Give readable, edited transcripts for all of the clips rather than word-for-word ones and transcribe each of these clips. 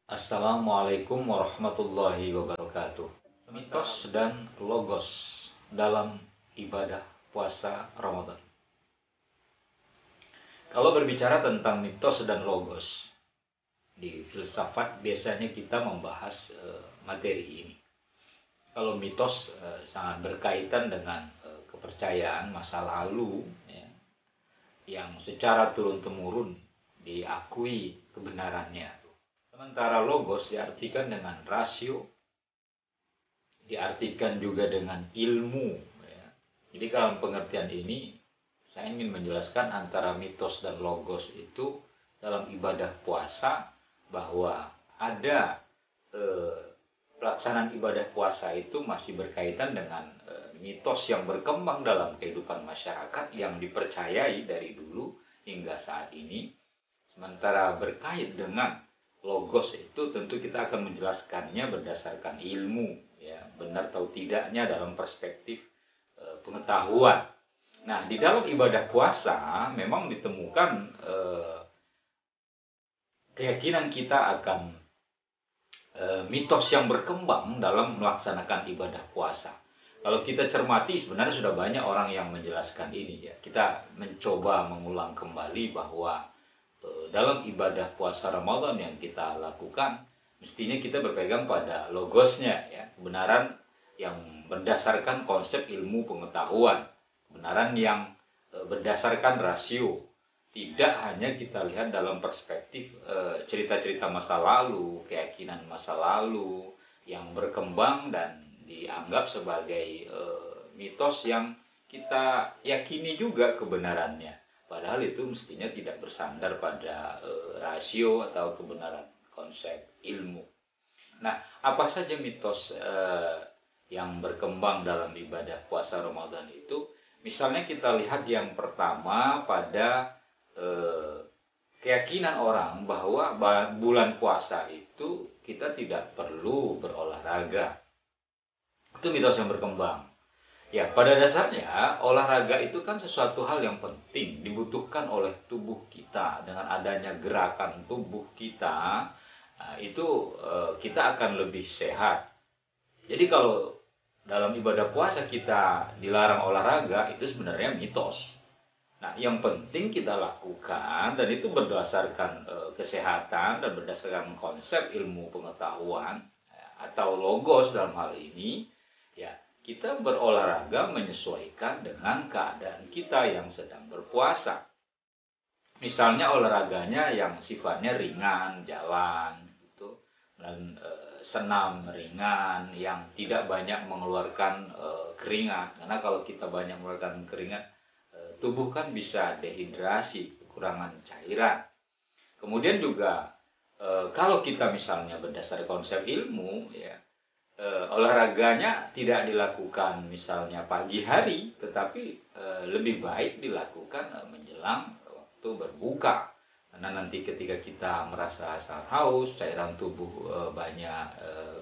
Assalamualaikum warahmatullahi wabarakatuh. Mitos dan logos dalam ibadah puasa Ramadan. Kalau berbicara tentang mitos dan logos di filsafat, biasanya kita membahas materi ini. Kalau mitos sangat berkaitan dengan kepercayaan masa lalu, ya, yang secara turun-temurun diakui kebenarannya. Sementara logos diartikan dengan rasio, diartikan juga dengan ilmu, ya. Jadi dalam pengertian ini saya ingin menjelaskan antara mitos dan logos itu dalam ibadah puasa, bahwa ada eh, pelaksanaan ibadah puasa itu masih berkaitan dengan mitos yang berkembang dalam kehidupan masyarakat yang dipercayai dari dulu hingga saat ini. Sementara berkait dengan logos itu tentu kita akan menjelaskannya berdasarkan ilmu, ya, benar atau tidaknya dalam perspektif pengetahuan. Nah, di dalam ibadah puasa memang ditemukan keyakinan kita akan mitos yang berkembang dalam melaksanakan ibadah puasa. Kalau kita cermati sebenarnya sudah banyak orang yang menjelaskan ini, ya. Kita mencoba mengulang kembali bahwa dalam ibadah puasa Ramadan yang kita lakukan, mestinya kita berpegang pada logosnya, ya, kebenaran yang berdasarkan konsep ilmu pengetahuan, kebenaran yang berdasarkan rasio, tidak hanya kita lihat dalam perspektif cerita-cerita masa lalu, keyakinan masa lalu yang berkembang dan dianggap sebagai mitos yang kita yakini juga kebenarannya. Padahal itu mestinya tidak bersandar pada rasio atau kebenaran konsep ilmu. Nah, apa saja mitos yang berkembang dalam ibadah puasa Ramadan itu? Misalnya kita lihat yang pertama pada eh, keyakinan orang bahwa bulan puasa itu kita tidak perlu berolahraga. Itu mitos yang berkembang. Ya, pada dasarnya olahraga itu kan sesuatu hal yang penting, dibutuhkan oleh tubuh kita. Dengan adanya gerakan tubuh kita, nah, itu kita akan lebih sehat. Jadi kalau dalam ibadah puasa kita dilarang olahraga, itu sebenarnya mitos. Nah, yang penting kita lakukan dan itu berdasarkan kesehatan dan berdasarkan konsep ilmu pengetahuan, ya, atau logos dalam hal ini, ya, kita berolahraga menyesuaikan dengan keadaan kita yang sedang berpuasa. Misalnya olahraganya yang sifatnya ringan, jalan gitu, dan senam ringan yang tidak banyak mengeluarkan keringat. Karena kalau kita banyak mengeluarkan keringat, tubuh kan bisa dehidrasi, kekurangan cairan. Kemudian juga kalau kita misalnya berdasar konsep ilmu, ya, olahraganya tidak dilakukan misalnya pagi hari, tetapi lebih baik dilakukan menjelang waktu berbuka. Karena nanti ketika kita merasa sangat haus, cairan tubuh banyak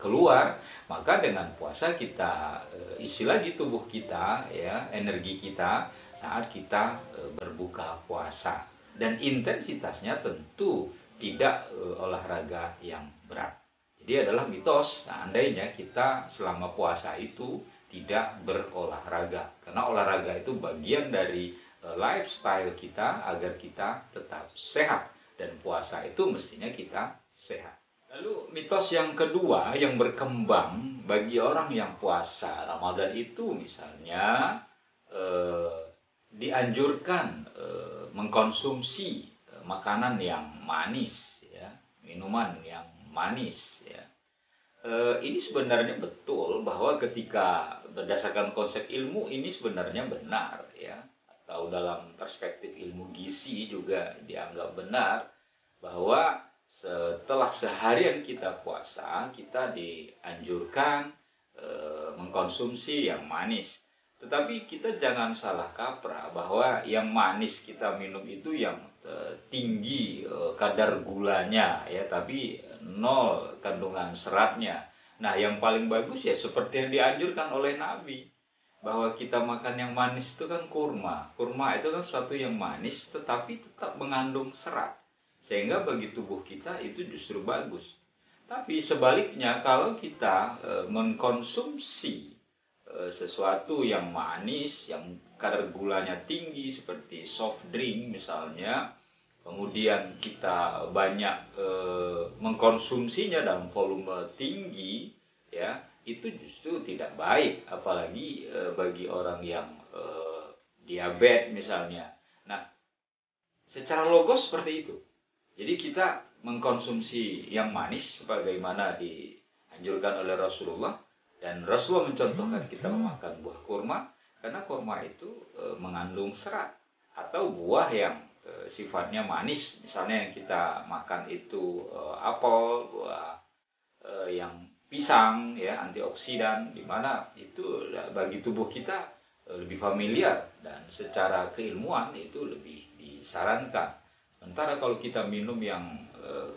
keluar, maka dengan puasa kita isi lagi tubuh kita, ya, energi kita saat kita berbuka puasa. Dan intensitasnya tentu tidak olahraga yang berat. Jadi adalah mitos seandainya kita selama puasa itu tidak berolahraga. Karena olahraga itu bagian dari lifestyle kita agar kita tetap sehat. Dan puasa itu mestinya kita sehat. Lalu mitos yang kedua yang berkembang bagi orang yang puasa Ramadan itu misalnya dianjurkan mengkonsumsi makanan yang manis, ya, minuman yang manis, ya. Ini sebenarnya betul bahwa ketika berdasarkan konsep ilmu ini sebenarnya benar, ya, atau dalam perspektif ilmu gizi juga dianggap benar bahwa setelah seharian kita puasa kita dianjurkan mengkonsumsi yang manis. Tetapi kita jangan salah kaprah bahwa yang manis kita minum itu yang tinggi kadar gulanya, ya, tapi nol kandungan seratnya. Nah, yang paling bagus ya seperti yang dianjurkan oleh Nabi, bahwa kita makan yang manis itu kan kurma. Kurma itu kan sesuatu yang manis tetapi tetap mengandung serat. Sehingga bagi tubuh kita itu justru bagus. Tapi sebaliknya kalau kita mengkonsumsi sesuatu yang manis, yang kadar gulanya tinggi seperti soft drink misalnya, kemudian kita banyak mengkonsumsinya dalam volume tinggi, ya itu justru tidak baik, apalagi bagi orang yang diabetes misalnya. Nah, secara logos seperti itu. Jadi kita mengkonsumsi yang manis sebagaimana dianjurkan oleh Rasulullah, dan Rasulullah mencontohkan kita memakan buah kurma karena kurma itu mengandung serat, atau buah yang sifatnya manis, misalnya yang kita makan itu apel, buah yang pisang ya, antioksidan, di mana itu bagi tubuh kita lebih familiar dan secara keilmuan itu lebih disarankan. Sementara kalau kita minum yang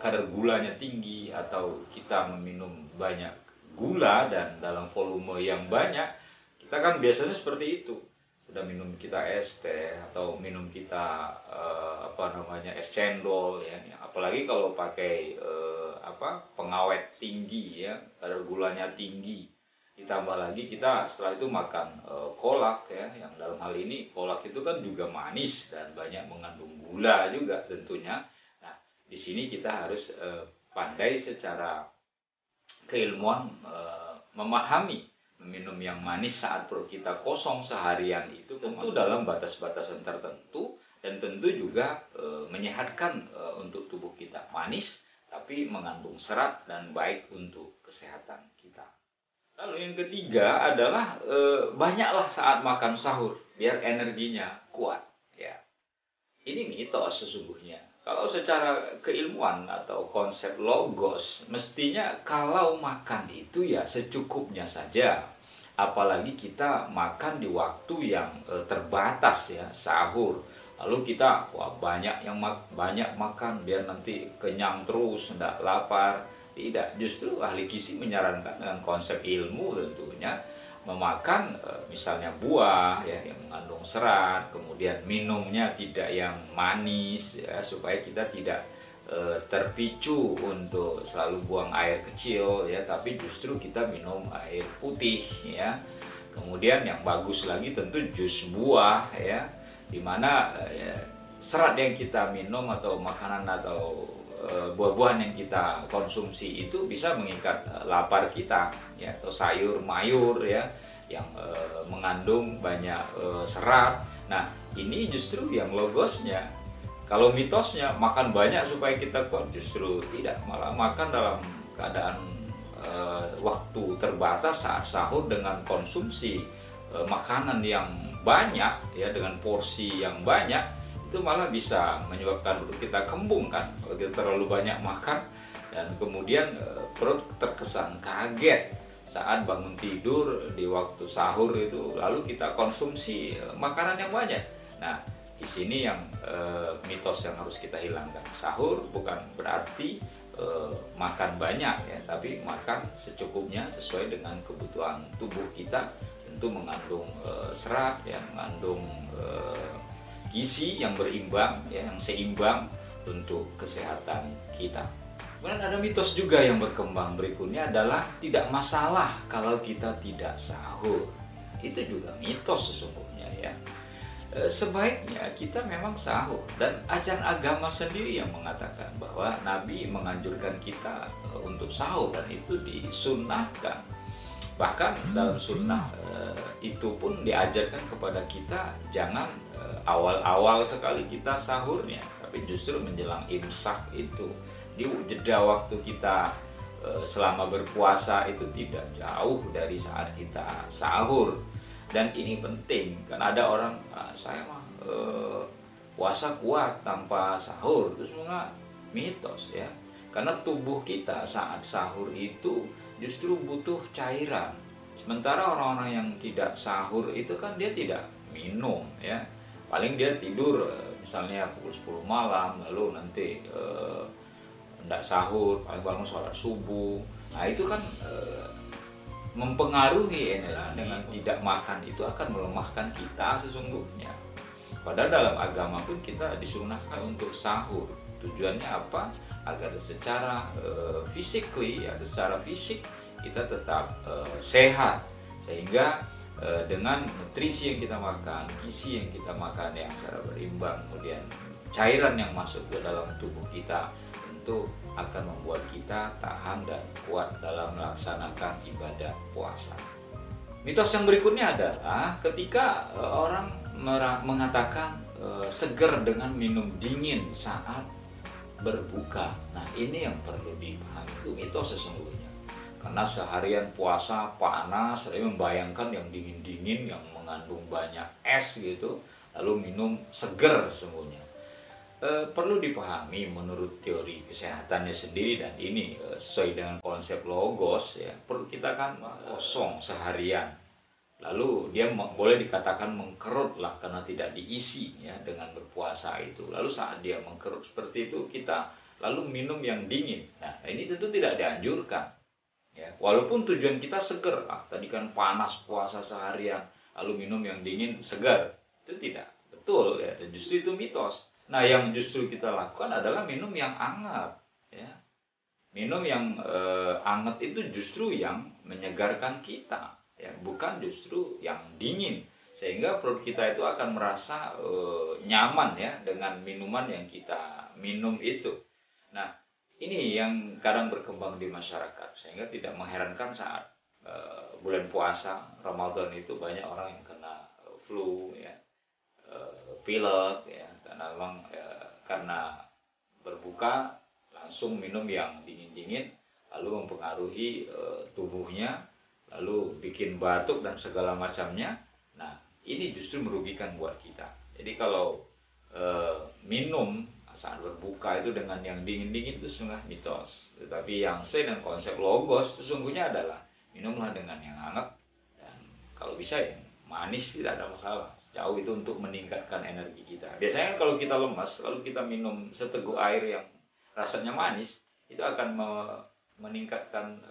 kadar gulanya tinggi atau kita meminum banyak gula dan dalam volume yang banyak, kita kan biasanya seperti itu. Sudah minum kita es teh atau minum kita es cendol ya, apalagi kalau pakai pengawet tinggi ya, kadar gulanya tinggi. Ditambah lagi kita setelah itu makan kolak ya, yang dalam hal ini kolak itu kan juga manis dan banyak mengandung gula juga tentunya. Nah, di sini kita harus pandai secara keilmuan memahami meminum yang manis saat perut kita kosong seharian itu tentu dalam batas-batasan tertentu, dan tentu juga menyehatkan untuk tubuh kita. Manis tapi mengandung serat dan baik untuk kesehatan kita. Lalu yang ketiga adalah banyaklah saat makan sahur biar energinya kuat ya. Ini mitos sesungguhnya. Kalau secara keilmuan atau konsep logos, mestinya kalau makan itu ya secukupnya saja. Apalagi kita makan di waktu yang terbatas ya, sahur. Lalu kita banyak makan biar nanti kenyang terus, tidak lapar. Tidak, justru ahli gizi menyarankan dengan konsep ilmu tentunya memakan misalnya buah ya yang mengandung serat, kemudian minumnya tidak yang manis ya, supaya kita tidak terpicu untuk selalu buang air kecil ya, tapi justru kita minum air putih ya. Kemudian yang bagus lagi tentu jus buah ya, dimana serat yang kita minum atau makanan atau buah-buahan yang kita konsumsi itu bisa mengikat lapar kita ya, atau sayur mayur ya yang mengandung banyak serat. Nah, ini justru yang logosnya. Kalau mitosnya makan banyak supaya kita kuat, justru tidak, malah makan dalam keadaan waktu terbatas saat sahur dengan konsumsi makanan yang banyak ya, dengan porsi yang banyak, itu malah bisa menyebabkan perut kita kembung kan kalau kita terlalu banyak makan, dan kemudian perut terkesan kaget saat bangun tidur di waktu sahur itu, lalu kita konsumsi makanan yang banyak. Nah, di sini yang mitos yang harus kita hilangkan. Sahur bukan berarti makan banyak ya, tapi makan secukupnya sesuai dengan kebutuhan tubuh kita, tentu mengandung serat ya, mengandung gizi yang berimbang ya, yang seimbang untuk kesehatan kita. Kemudian ada mitos juga yang berkembang berikutnya adalah tidak masalah kalau kita tidak sahur. Itu juga mitos sesungguhnya ya. Sebaiknya kita memang sahur, dan ajaran agama sendiri yang mengatakan bahwa Nabi menganjurkan kita untuk sahur, dan itu disunnahkan. Bahkan dalam sunnah itu pun diajarkan kepada kita jangan awal-awal sekali kita sahurnya, tapi justru menjelang imsak itu, di jeda waktu kita selama berpuasa itu tidak jauh dari saat kita sahur. Dan ini penting, karena ada orang saya mah puasa kuat tanpa sahur, itu semua mitos ya. Karena tubuh kita saat sahur itu justru butuh cairan. Sementara orang-orang yang tidak sahur itu kan dia tidak minum ya. Paling dia tidur misalnya pukul 10 malam, lalu nanti tidak sahur, paling bangun sholat subuh. Nah itu kan mempengaruhi energi. Dengan tidak makan itu akan melemahkan kita sesungguhnya. Padahal dalam agama pun kita disunahkan untuk sahur. Tujuannya apa? Agar secara physically atau secara fisik kita tetap sehat, sehingga dengan nutrisi yang kita makan, gizi yang kita makan yang secara berimbang, kemudian cairan yang masuk ke dalam tubuh kita tentu akan membuat kita tahan dan kuat dalam melaksanakan ibadah puasa. Mitos yang berikutnya adalah ketika orang mengatakan seger dengan minum dingin saat berbuka. Nah, ini yang perlu dipahami, itu mitos sesungguhnya. Karena seharian puasa panas, saya membayangkan yang dingin-dingin yang mengandung banyak es gitu, lalu minum seger sesungguhnya. Perlu dipahami menurut teori kesehatannya sendiri, dan ini sesuai dengan konsep logos ya, perut kita kan kosong seharian, lalu dia boleh dikatakan mengkerut lah karena tidak diisi ya dengan berpuasa itu. Lalu saat dia mengkerut seperti itu, kita lalu minum yang dingin. Nah, ini tentu tidak dianjurkan ya, walaupun tujuan kita seger. Tadi kan panas puasa seharian lalu minum yang dingin segar, itu tidak betul ya, dan justru itu mitos. Nah, yang justru kita lakukan adalah minum yang hangat ya. Minum yang hangat itu justru yang menyegarkan kita ya, bukan justru yang dingin, sehingga perut kita itu akan merasa nyaman ya dengan minuman yang kita minum itu. Nah, ini yang kadang berkembang di masyarakat, sehingga tidak mengherankan saat bulan puasa Ramadan itu banyak orang yang kena flu ya, pilek ya, karena memang karena berbuka langsung minum yang dingin-dingin, lalu mempengaruhi tubuhnya, lalu bikin batuk dan segala macamnya. Nah, ini justru merugikan buat kita. Jadi kalau minum saat berbuka itu dengan yang dingin-dingin itu sesungguhnya mitos. Tetapi yang sesuai dengan konsep logos sesungguhnya adalah minumlah dengan yang hangat, dan kalau bisa yang manis tidak ada masalah. Jauh itu untuk meningkatkan energi kita. Biasanya kalau kita lemas, lalu kita minum seteguk air yang rasanya manis, itu akan meningkatkan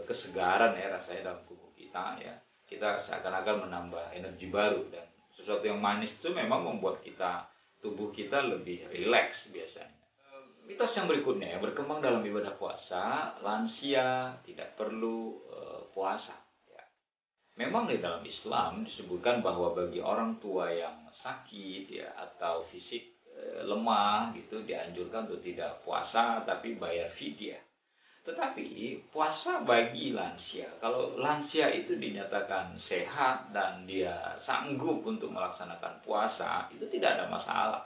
kesegaran ya rasanya dalam tubuh kita ya. Kita seakan-akan menambah energi baru, dan sesuatu yang manis itu memang membuat tubuh kita lebih rileks biasanya. Mitos yang berikutnya yang berkembang dalam ibadah puasa, lansia tidak perlu puasa. Memang di dalam Islam disebutkan bahwa bagi orang tua yang sakit ya atau fisik lemah gitu, dianjurkan untuk tidak puasa tapi bayar fidyah. Tetapi puasa bagi lansia, kalau lansia itu dinyatakan sehat dan dia sanggup untuk melaksanakan puasa, itu tidak ada masalah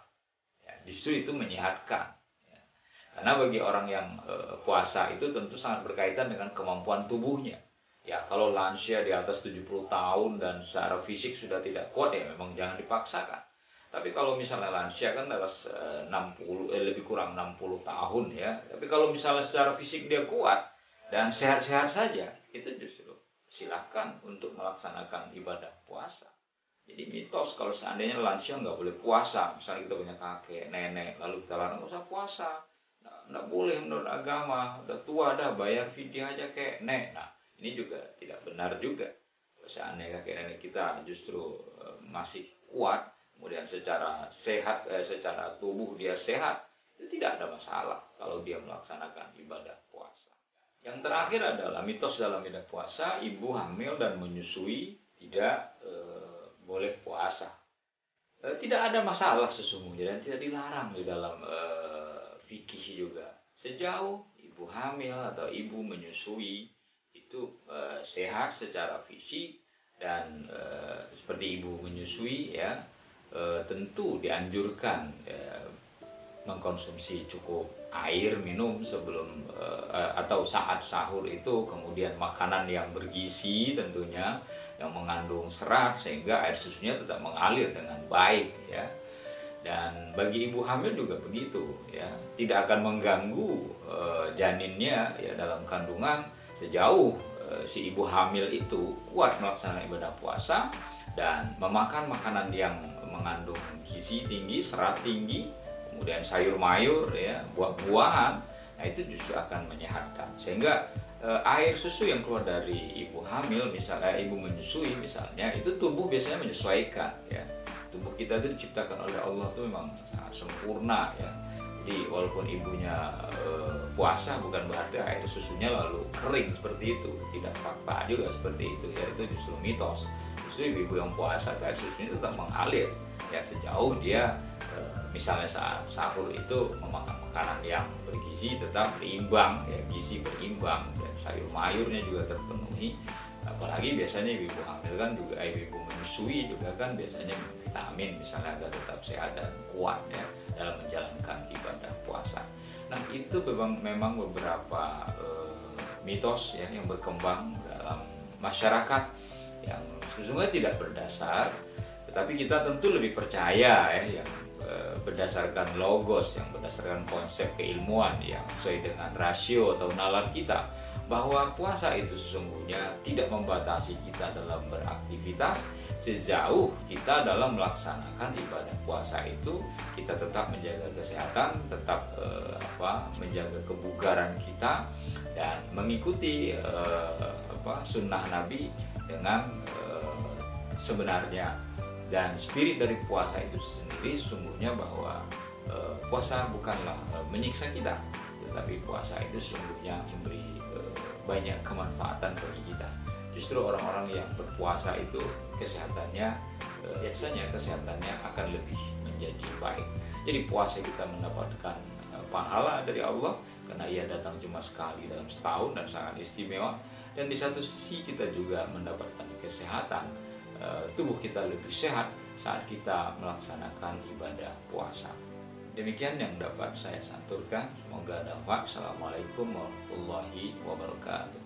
ya, justru itu menyehatkan ya. Karena bagi orang yang puasa itu tentu sangat berkaitan dengan kemampuan tubuhnya. Ya, kalau lansia di atas 70 tahun dan secara fisik sudah tidak kuat ya memang jangan dipaksakan. Tapi kalau misalnya lansia kan atas 60 lebih kurang 60 tahun ya. Tapi kalau misalnya secara fisik dia kuat dan sehat-sehat saja, itu justru silahkan untuk melaksanakan ibadah puasa. Jadi mitos kalau seandainya lansia nggak boleh puasa, misalnya kita punya kakek, nenek, lalu kita larang nggak usah puasa, nggak boleh menurut agama, udah tua dah bayar fidyah aja kayak nek. Nah, ini juga tidak benar juga. Seandainya kakek nenek kita justru masih kuat, kemudian secara sehat, secara tubuh dia sehat, itu tidak ada masalah kalau dia melaksanakan ibadah puasa. Yang terakhir adalah mitos dalam ibadah puasa, ibu hamil dan menyusui tidak boleh puasa. Tidak ada masalah sesungguhnya dan tidak dilarang di dalam fikih juga. Sejauh ibu hamil atau ibu menyusui itu sehat secara fisik dan seperti ibu menyusui ya, tentu dianjurkan mengkonsumsi cukup air minum sebelum atau saat sahur itu, kemudian makanan yang bergizi tentunya yang mengandung serat sehingga air susunya tetap mengalir dengan baik ya. Dan bagi ibu hamil juga begitu ya, tidak akan mengganggu janinnya ya dalam kandungan sejauh si ibu hamil itu kuat melaksanakan ibadah puasa dan memakan makanan yang mengandung gizi tinggi, serat tinggi, kemudian sayur mayur ya, buah-buahan. Nah, itu justru akan menyehatkan. Sehingga air susu yang keluar dari ibu hamil misalnya, ibu menyusui misalnya, itu tubuh biasanya menyesuaikan ya. Tubuh kita itu diciptakan oleh Allah itu memang sangat sempurna ya. Jadi walaupun ibunya puasa, bukan berarti air susunya lalu kering seperti itu. Tidak fakta juga seperti itu ya, itu justru mitos. Justru ibu yang puasa air susunya tetap mengalir ya, sejauh dia misalnya saat sahur itu memakan makanan yang bergizi, tetap berimbang ya, gizi berimbang, dan sayur mayurnya juga terpenuhi. Apalagi biasanya ibu hamil kan juga, ibu menyusui juga kan biasanya vitamin misalnya agar tetap sehat dan kuat ya dalam menjalankan ibadah puasa. Nah itu memang beberapa mitos ya yang berkembang dalam masyarakat yang sesungguhnya tidak berdasar, tetapi kita tentu lebih percaya ya yang berdasarkan logos, yang berdasarkan konsep keilmuan yang sesuai dengan rasio atau nalar kita, bahwa puasa itu sesungguhnya tidak membatasi kita dalam beraktivitas, sejauh kita dalam melaksanakan ibadah puasa itu kita tetap menjaga kesehatan, tetap menjaga kebugaran kita, dan mengikuti sunnah Nabi dengan sebenarnya. Dan spirit dari puasa itu sendiri sesungguhnya bahwa puasa bukanlah menyiksa kita, tetapi puasa itu sesungguhnya memberi banyak kemanfaatan bagi kita. Justru orang-orang yang berpuasa itu kesehatannya biasanya kesehatannya akan lebih menjadi baik. Jadi puasa kita mendapatkan pahala dari Allah karena ia datang cuma sekali dalam setahun dan sangat istimewa. Dan di satu sisi kita juga mendapatkan kesehatan, tubuh kita lebih sehat saat kita melaksanakan ibadah puasa. Demikian yang dapat saya santurkan. Semoga dapat. Assalamualaikum warahmatullahi wabarakatuh.